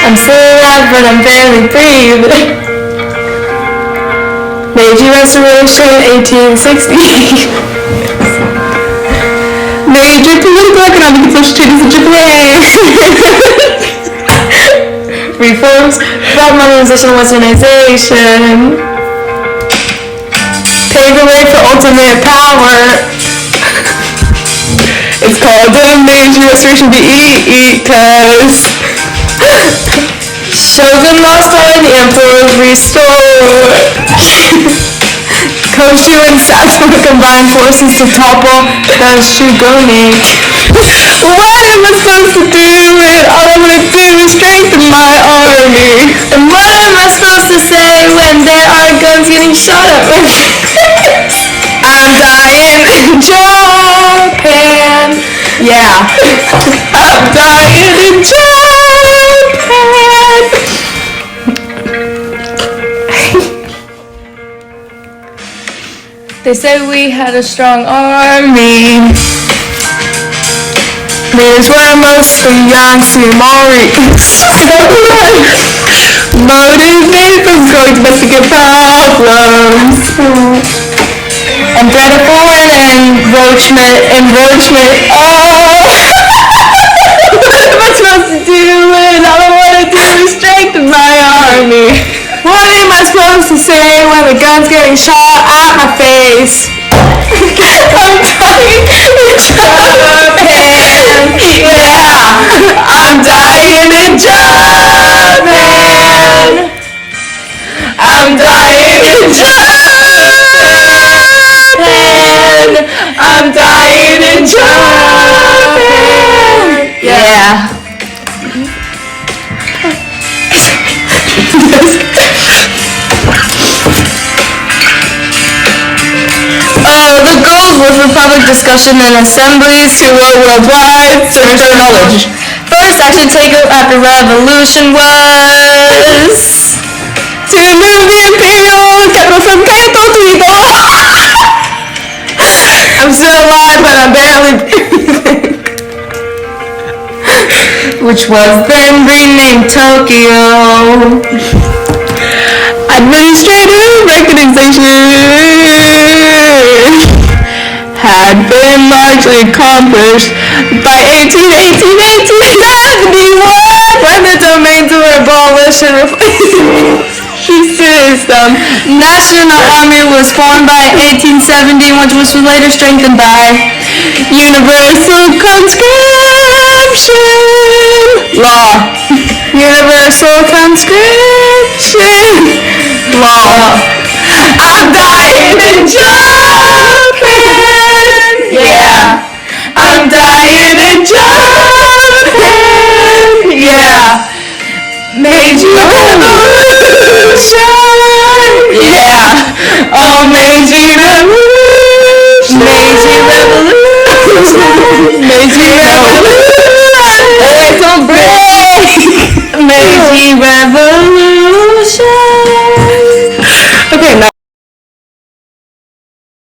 I'm still alive, but I'm barely breathing. Meiji Restoration, 1860. Major political economic and social changes in Japan. Reforms brought modernization and westernization. Paved the way for ultimate power. It's called the Meiji Restoration because Shogun lost power and the emperor was restored. Koshu and Satsuma combined forces to topple the shogunate. What am I supposed to do when all I'm going to do is strengthen my army? And what am I supposed to say when there are guns getting shot at my face? I'm dying in Japan. Yeah. I'm dying in Japan. They said we had a strong army. These were mostly young Sumaris. Motivated from going to investigate problems. And bred a foreign encroachment. Oh! What am I supposed to do when all I want to do is strengthen my army? What am I supposed to say when the gun's getting shot at my face? I'm dying in Japan. Yeah, I'm dying in Japan. I'm dying in Japan. I'm dying in Japan. Yeah. The goal was for public discussion in assemblies to worldwide search for knowledge. First action taken after revolution was to move the imperial capital from Kyoto to Edo. I'm still alive, but I'm barely breathing. Which was then renamed Tokyo. Administrative recognition had been largely accomplished by 1871 when the domains were abolished and replaced system. National Army was formed by 1870, which was later strengthened by universal conscription law. Universal conscription law. I'm dying.